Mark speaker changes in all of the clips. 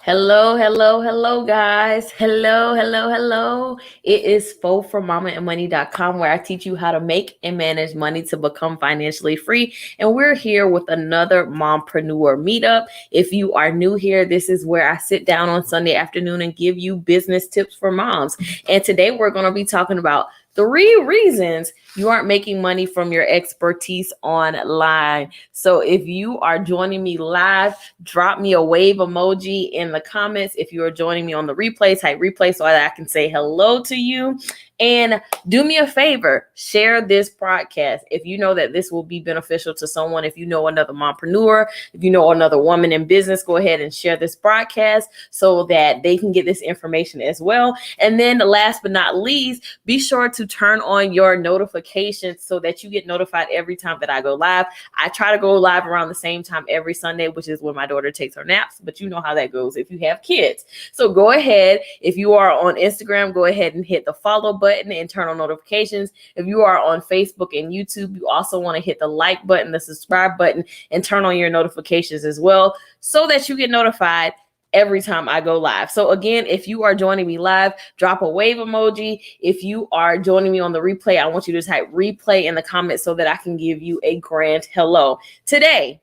Speaker 1: Hello, guys. Hello. It is Fo from mamaandmoney.com, where I teach you how to make and manage money to become financially free. And we're here with another mompreneur meetup. If you are new here, this is where I sit down on Sunday afternoon and give you business tips for moms. And today we're going to be talking about 3 reasons you aren't making money from your expertise online. So if you are joining me live, drop me a wave emoji in the comments. If you are joining me on the replay, type replay so that I can say hello to you. And do me a favor, share this podcast. If you know that this will be beneficial to someone, if you know another mompreneur, if you know another woman in business, go ahead and share this broadcast so that they can get this information as well. And then last but not least, be sure to turn on your notifications so that you get notified every time that I go live. I try to go live around the same time every Sunday, which is when my daughter takes her naps, but you know how that goes if you have kids. So go ahead. If you are on Instagram, go ahead and hit the follow button and turn on notifications. If you are on Facebook and YouTube, you also want to hit the like button, the subscribe button, and turn on your notifications as well so that you get notified every time I go live. So again, if you are joining me live, drop a wave emoji. If you are joining me on the replay, I want you to type replay in the comments so that I can give you a grand hello. Today,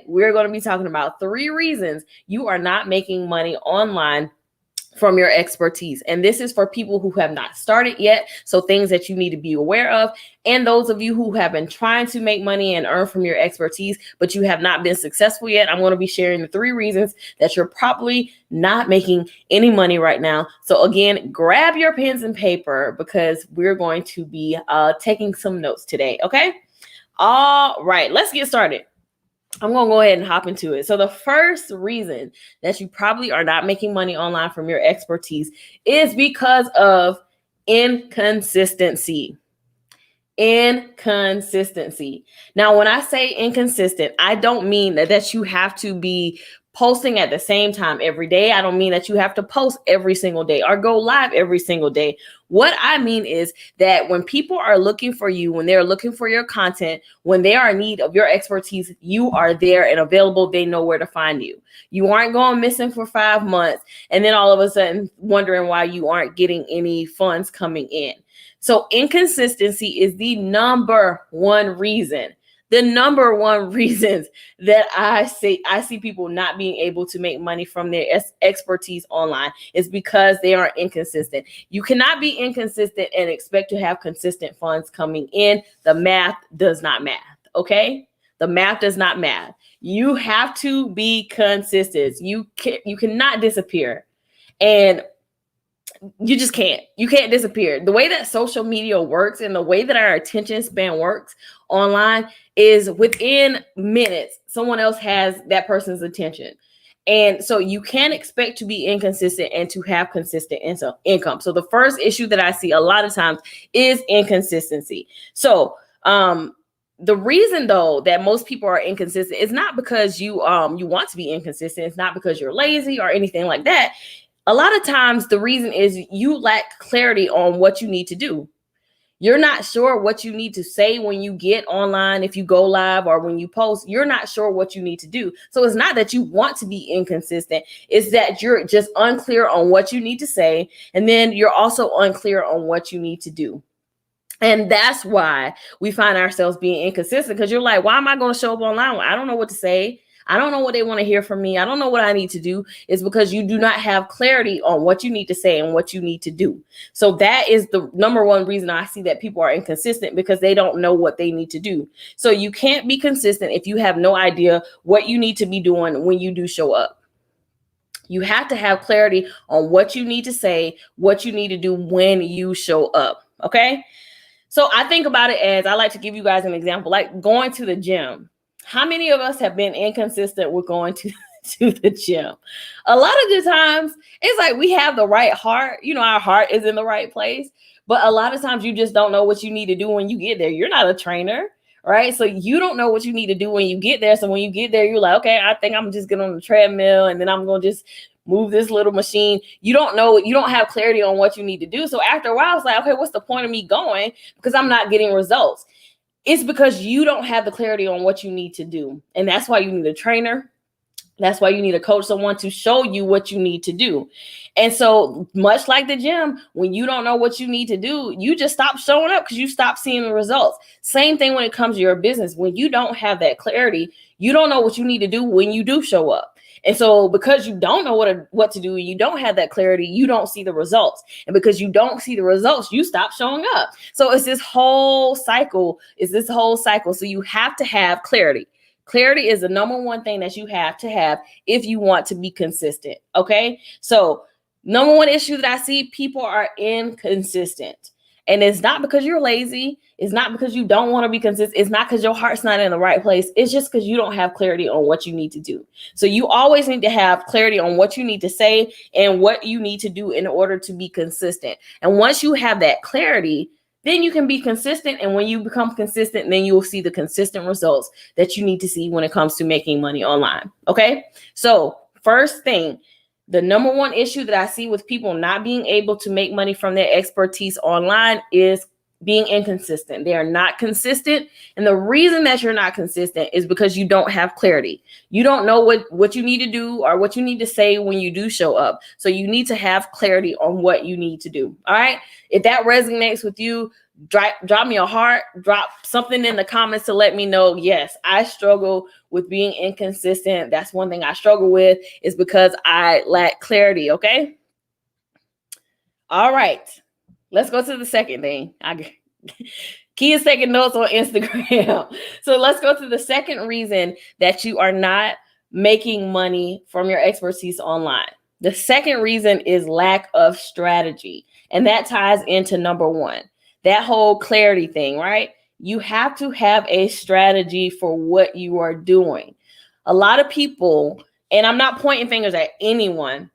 Speaker 1: we're going to be talking about 3 reasons you are not making money online from your expertise. And this is for people who have not started yet. So things that you need to be aware of. And those of you who have been trying to make money and earn from your expertise, but you have not been successful yet. I'm going to be sharing the 3 reasons that you're probably not making any money right now. So again, grab your pens and paper because we're going to be taking some notes today. Okay. All right, let's get started. I'm going to go ahead and hop into it. So the first reason that you probably are not making money online from your expertise is because of inconsistency. Now, when I say inconsistent, I don't mean that you have to be posting at the same time every day. I don't mean that you have to post every single day or go live every single day. What I mean is that when people are looking for you, when they're looking for your content, when they are in need of your expertise, you are there and available. They know where to find you. You aren't going missing for 5 months and then all of a sudden wondering why you aren't getting any funds coming in. So inconsistency is the number one reason that I see people not being able to make money from their expertise online is because they are inconsistent. You cannot be inconsistent and expect to have consistent funds coming in. The math does not math, okay? The math does not math. You have to be consistent. You cannot disappear. And you just can't. You can't disappear. The way that social media works and the way that our attention span works online is within minutes, someone else has that person's attention. And so you can't expect to be inconsistent and to have consistent income. So the first issue that I see a lot of times is inconsistency. So the reason though that most people are inconsistent is not because you want to be inconsistent. It's not because you're lazy or anything like that. A lot of times the reason is you lack clarity on what you need to do. You're not sure what you need to say when you get online, if you go live or when you post, you're not sure what you need to do. So it's not that you want to be inconsistent. It's that you're just unclear on what you need to say. And then you're also unclear on what you need to do. And that's why we find ourselves being inconsistent because you're like, why am I going to show up online? I don't know what to say. I don't know what they want to hear from me. I don't know what I need to do. It's because you do not have clarity on what you need to say and what you need to do. So that is the number one reason I see that people are inconsistent because they don't know what they need to do. So you can't be consistent if you have no idea what you need to be doing when you do show up. You have to have clarity on what you need to say, what you need to do when you show up. Okay. So I think about it as I like to give you guys an example, like going to the gym. How many of us have been inconsistent with going to the gym? A lot of the times it's like we have the right heart. You know, our heart is in the right place. But a lot of times you just don't know what you need to do when you get there. You're not a trainer, right? So you don't know what you need to do when you get there. So when you get there, you're like, okay, I think I'm just getting on the treadmill and then I'm going to just move this little machine. You don't know, you don't have clarity on what you need to do. So after a while, it's like, okay, what's the point of me going? Because I'm not getting results. It's because you don't have the clarity on what you need to do. And that's why you need a trainer. That's why you need a coach, someone to show you what you need to do. And so much like the gym, when you don't know what you need to do, you just stop showing up because you stop seeing the results. Same thing when it comes to your business. When you don't have that clarity, you don't know what you need to do when you do show up. And so because you don't know what to do, you don't have that clarity, you don't see the results. And because you don't see the results, you stop showing up. So it's this whole cycle. So you have to have clarity. Clarity is the number one thing that you have to have if you want to be consistent. Okay. So number one issue that I see, people are inconsistent. And it's not because you're lazy. It's not because you don't want to be consistent. It's not because your heart's not in the right place. It's just because you don't have clarity on what you need to do. So you always need to have clarity on what you need to say and what you need to do in order to be consistent. And once you have that clarity, then you can be consistent. And when you become consistent, then you will see the consistent results that you need to see when it comes to making money online. Okay. So first thing, the number one issue that I see with people not being able to make money from their expertise online is being inconsistent. They are not consistent. And the reason that you're not consistent is because you don't have clarity. You don't know what you need to do or what you need to say when you do show up. So you need to have clarity on what you need to do. All right. If that resonates with you, drop me a heart, drop something in the comments to let me know. Yes, I struggle with being inconsistent. That's one thing I struggle with, is because I lack clarity. Okay. All right. Let's go to the second thing. Key is taking notes on Instagram. So let's go to the second reason that you are not making money from your expertise online. The second reason is lack of strategy. And that ties into number one, that whole clarity thing, right? You have to have a strategy for what you are doing. A lot of people, and I'm not pointing fingers at anyone,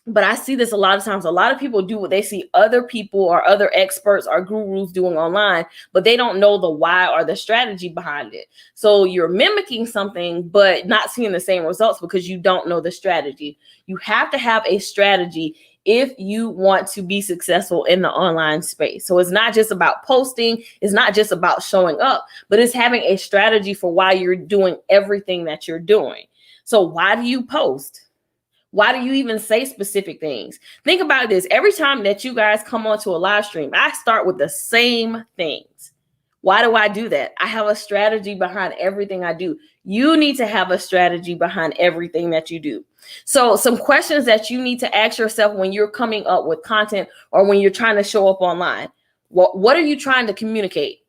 Speaker 1: but I see this a lot of times. A lot of people do what they see other people or other experts or gurus doing online, but they don't know the why or the strategy behind it. So you're mimicking something, but not seeing the same results because you don't know the strategy. You have to have a strategy if you want to be successful in the online space. So it's not just about posting. It's not just about showing up, but it's having a strategy for why you're doing everything that you're doing. So why do you post? Why do you even say specific things? Think about this. Every time that you guys come onto a live stream, I start with the same things. Why do I do that? I have a strategy behind everything I do. You need to have a strategy behind everything that you do. So some questions that you need to ask yourself when you're coming up with content or when you're trying to show up online. What are you trying to communicate?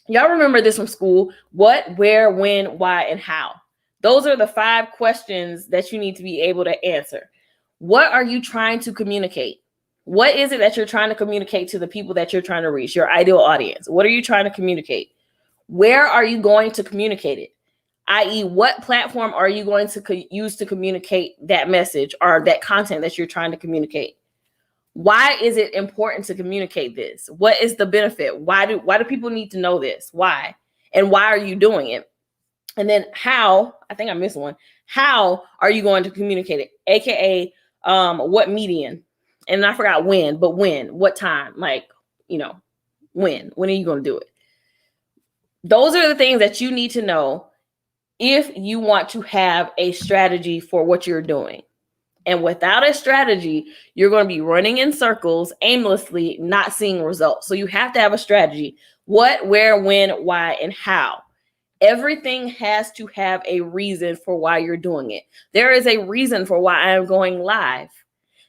Speaker 1: Y'all remember this from school. What, where, when, why, and how. Those are the 5 questions that you need to be able to answer. What are you trying to communicate? What is it that you're trying to communicate to the people that you're trying to reach, your ideal audience? What are you trying to communicate? Where are you going to communicate it? I.e., what platform are you going to use to communicate that message or that content that you're trying to communicate? Why is it important to communicate this? What is the benefit? Why do people need to know this? Why? And why are you doing it? And then how, I think I missed one. How are you going to communicate it? AKA, what median? And I forgot when, but when, what time? Like, when are you going to do it? Those are the things that you need to know if you want to have a strategy for what you're doing. And without a strategy, you're going to be running in circles aimlessly, not seeing results. So you have to have a strategy. What, where, when, why, and how. Everything has to have a reason for why you're doing it. There is a reason for why I am going live.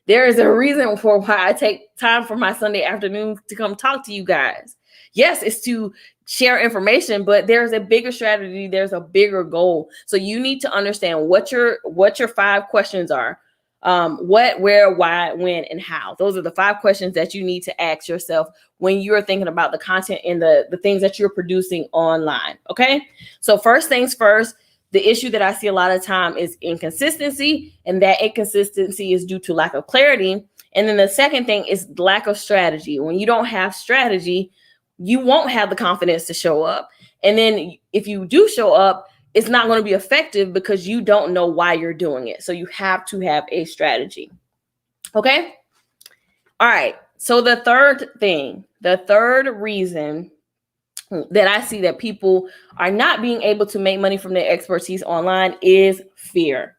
Speaker 1: There is a reason for why I take time for my Sunday afternoon to come talk to you guys. Yes, it's to share information, but there's a bigger strategy. There's a bigger goal. So you need to understand what your 5 questions are. What, where, why, when, and how. Those are the 5 questions that you need to ask yourself when you're thinking about the content and the things that you're producing online. Okay. So first things first, the issue that I see a lot of time is inconsistency, and that inconsistency is due to lack of clarity. And then the second thing is lack of strategy. When you don't have strategy, you won't have the confidence to show up. And then if you do show up, it's not going to be effective because you don't know why you're doing it. So you have to have a strategy. Okay. All right. So the third reason that I see that people are not being able to make money from their expertise online is fear.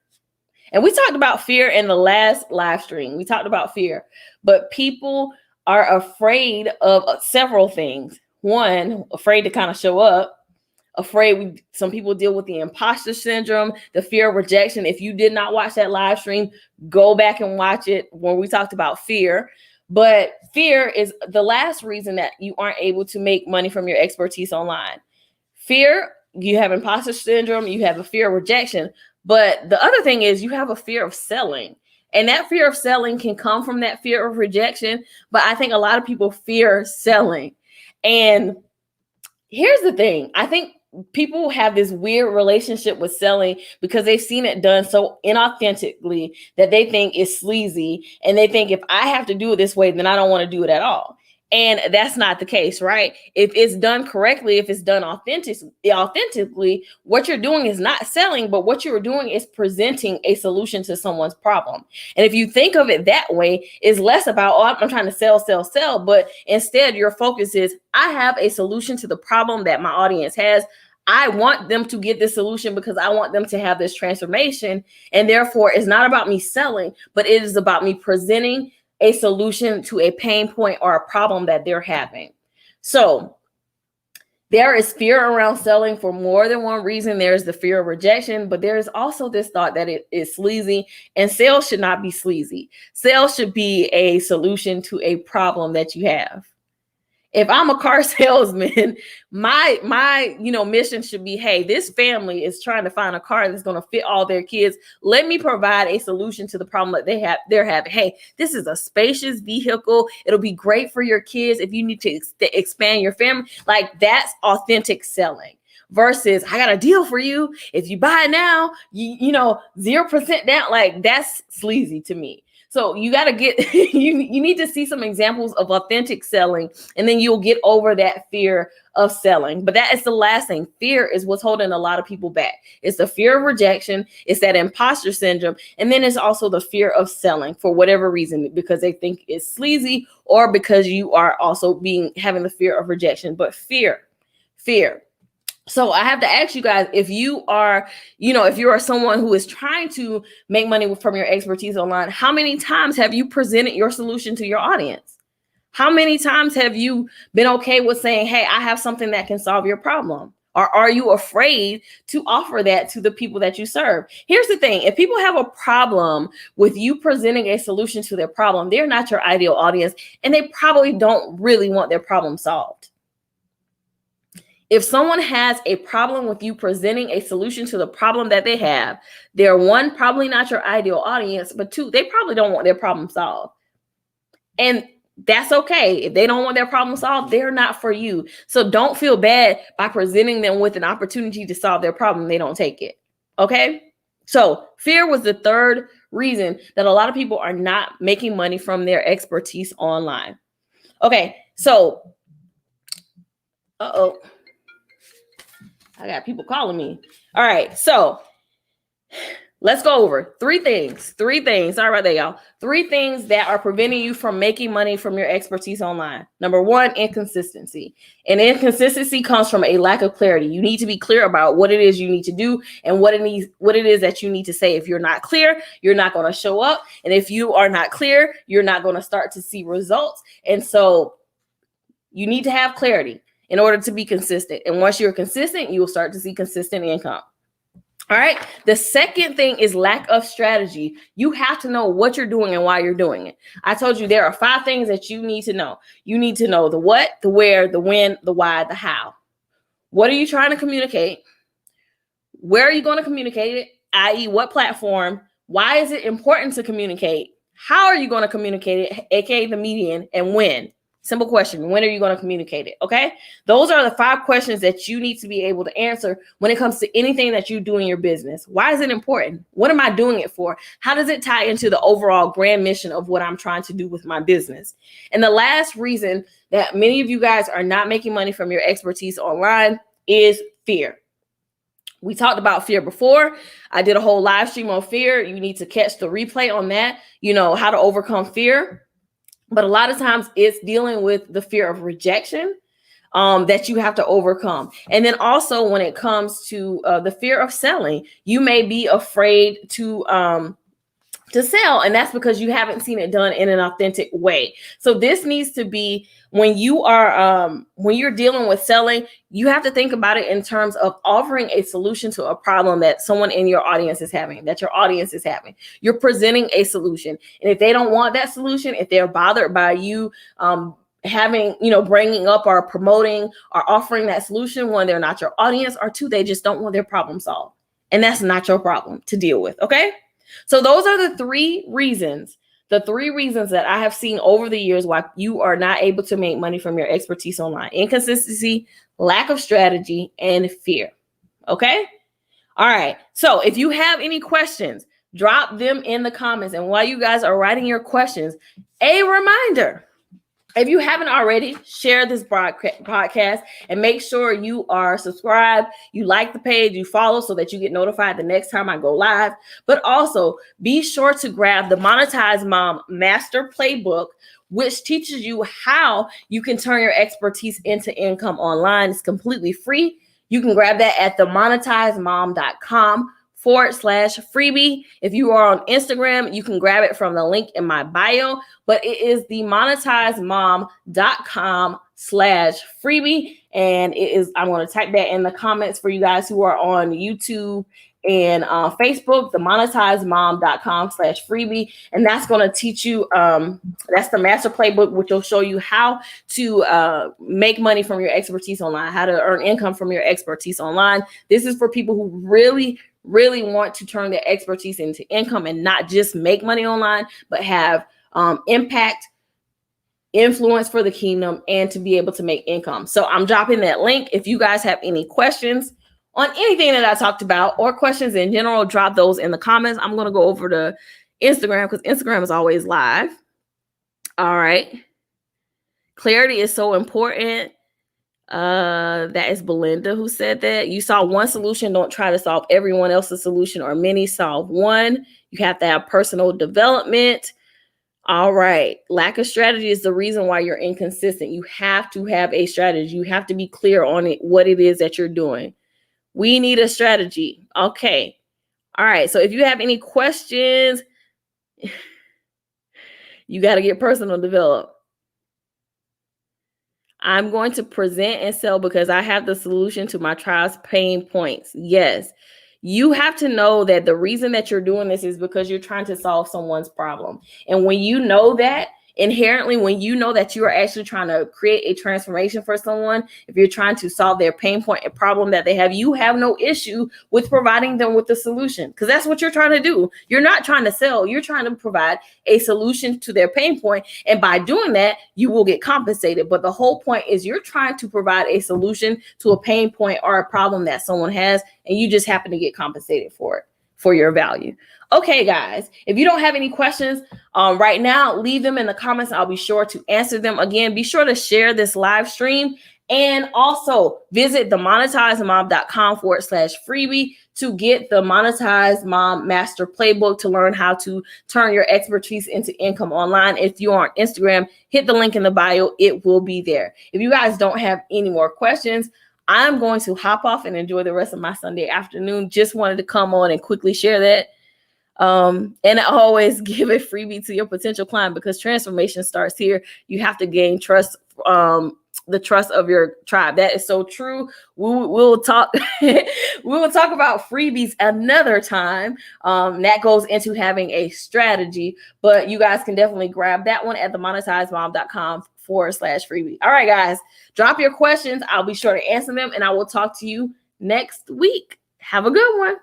Speaker 1: And we talked about fear in the last live stream. We talked about fear, but people are afraid of several things. One, afraid to kind of show up. Afraid. Some people deal with the imposter syndrome, the fear of rejection. If you did not watch that live stream, go back and watch it when we talked about fear. But fear is the last reason that you aren't able to make money from your expertise online. Fear, you have imposter syndrome, you have a fear of rejection. But the other thing is you have a fear of selling. And that fear of selling can come from that fear of rejection. But I think a lot of people fear selling. And here's the thing. I think people have this weird relationship with selling because they've seen it done so inauthentically that they think it's sleazy. And they think if I have to do it this way, then I don't want to do it at all. And that's not the case, right? If it's done correctly, if it's done authentically, what you're doing is not selling, but what you're doing is presenting a solution to someone's problem. And if you think of it that way, it's less about, oh, I'm trying to sell, but instead your focus is, I have a solution to the problem that my audience has. I want them to get this solution because I want them to have this transformation. And therefore, it's not about me selling, but it is about me presenting a solution to a pain point or a problem that they're having. So there is fear around selling for more than one reason. There's the fear of rejection, but there is also this thought that it is sleazy, and sales should not be sleazy. Sales should be a solution to a problem that you have. If I'm a car salesman, my mission should be, hey, this family is trying to find a car that's going to fit all their kids. Let me provide a solution to the problem that they're having. Hey, this is a spacious vehicle. It'll be great for your kids if you need to expand your family. Like, that's authentic selling. Versus, I got a deal for you. If you buy it now, you 0% down. Like, that's sleazy to me. So you got to get, you need to see some examples of authentic selling, and then you'll get over that fear of selling. But that is the last thing. Fear is what's holding a lot of people back. It's the fear of rejection. It's that imposter syndrome. And then it's also the fear of selling for whatever reason, because they think it's sleazy, or because you are also having the fear of rejection. But fear. So I have to ask you guys, if you are someone who is trying to make money from your expertise online, how many times have you presented your solution to your audience? How many times have you been okay with saying, hey, I have something that can solve your problem? Or are you afraid to offer that to the people that you serve? Here's the thing. If people have a problem with you presenting a solution to their problem, they're not your ideal audience, and they probably don't really want their problem solved. If someone has a problem with you presenting a solution to the problem that they have, they're, one, probably not your ideal audience, but two, they probably don't want their problem solved. And that's okay. If they don't want their problem solved, they're not for you. So don't feel bad by presenting them with an opportunity to solve their problem. They don't take it. Okay? So fear was the third reason that a lot of people are not making money from their expertise online. Okay, so, I got people calling me. All right. So let's go over three things. Sorry about that, y'all. 3 things that are preventing you from making money from your expertise online. Number 1, inconsistency. And inconsistency comes from a lack of clarity. You need to be clear about what it is you need to do and what it is that you need to say. If you're not clear, you're not going to show up. And if you are not clear, you're not going to start to see results. And so you need to have clarity in order to be consistent. And once you're consistent, you will start to see consistent income. All right. The second thing is lack of strategy. You have to know what you're doing and why you're doing it. I told you there are 5 things that you need to know. You need to know the what, the where, the when, the why, the how. What are you trying to communicate? Where are you going to communicate it? i.e., what platform? Why is it important to communicate? How are you going to communicate it? AKA the median, and when? Simple question. When are you going to communicate it? Okay. Those are the 5 questions that you need to be able to answer when it comes to anything that you do in your business. Why is it important? What am I doing it for? How does it tie into the overall grand mission of what I'm trying to do with my business? And the last reason that many of you guys are not making money from your expertise online is fear. We talked about fear before. I did a whole live stream on fear. You need to catch the replay on that, how to overcome fear. But a lot of times it's dealing with the fear of rejection, that you have to overcome. And then also when it comes to the fear of selling, you may be afraid to sell, and that's because you haven't seen it done in an authentic way. So this needs to be, when you're dealing with selling, you have to think about it in terms of offering a solution to a problem that someone in your audience is having, that your audience is having. You're presenting a solution, and if they don't want that solution, if they're bothered by you bringing up or promoting or offering that solution, one, they're not your audience, or two, they just don't want their problem solved, and that's not your problem to deal with. Okay. So those are the three reasons that I have seen over the years why you are not able to make money from your expertise online: inconsistency, lack of strategy, and fear. Okay. All right. So if you have any questions, drop them in the comments. And while you guys are writing your questions, a reminder: if you haven't already, share this podcast and make sure you are subscribed, you like the page, you follow, so that you get notified the next time I go live. But also be sure to grab the Monetize Mom Master Playbook, which teaches you how you can turn your expertise into income online. It's completely free. You can grab that at themonetizemom.com/freebie. If you are on Instagram, you can grab it from the link in my bio, but it is the monetizemom.com/freebie. And I'm going to type that in the comments for you guys who are on YouTube and Facebook, the monetizemom.com/freebie. And that's going to teach you, that's the master playbook, which will show you how to make money from your expertise online, how to earn income from your expertise online. This is for people who really want to turn their expertise into income and not just make money online, but have impact, influence for the kingdom, and to be able to make income. So I'm dropping that link. If you guys have any questions on anything that I talked about, or questions in general, drop those in the comments. I'm going to go over to Instagram because Instagram is always live. All right. Clarity is so important. That is Belinda who said that. You saw one solution, don't try to solve everyone else's solution, or many, solve one. You have to have personal development. All right. Lack of strategy is the reason why you're inconsistent. You have to have a strategy. You have to be clear on it, what it is that you're doing. We need a strategy. Okay. All right. So if you have any questions, you got to get personal developed. I'm going to present and sell because I have the solution to my tribe's pain points. Yes. You have to know that the reason that you're doing this is because you're trying to solve someone's problem. And when you know that, inherently, when you know that you are actually trying to create a transformation for someone, if you're trying to solve their pain point, a problem that they have, you have no issue with providing them with the solution, because that's what you're trying to do. You're not trying to sell. You're trying to provide a solution to their pain point. And by doing that, you will get compensated. But the whole point is you're trying to provide a solution to a pain point or a problem that someone has, and you just happen to get compensated for it, for your value. Okay, guys, if you don't have any questions right now, leave them in the comments. I'll be sure to answer them. Again, be sure to share this live stream, and also visit themonetizemom.com/freebie to get the Monetize Mom Master Playbook to learn how to turn your expertise into income online. If you're on Instagram, hit the link in the bio. It will be there. If you guys don't have any more questions, I'm going to hop off and enjoy the rest of my Sunday afternoon. Just wanted to come on and quickly share that. And I always give a freebie to your potential client, because transformation starts here. You have to gain trust, the trust of your tribe. That is so true. We'll talk. We will talk about freebies another time. That goes into having a strategy, but you guys can definitely grab that one at themonetizemom.com/freebie. All right, guys, drop your questions. I'll be sure to answer them, and I will talk to you next week. Have a good one.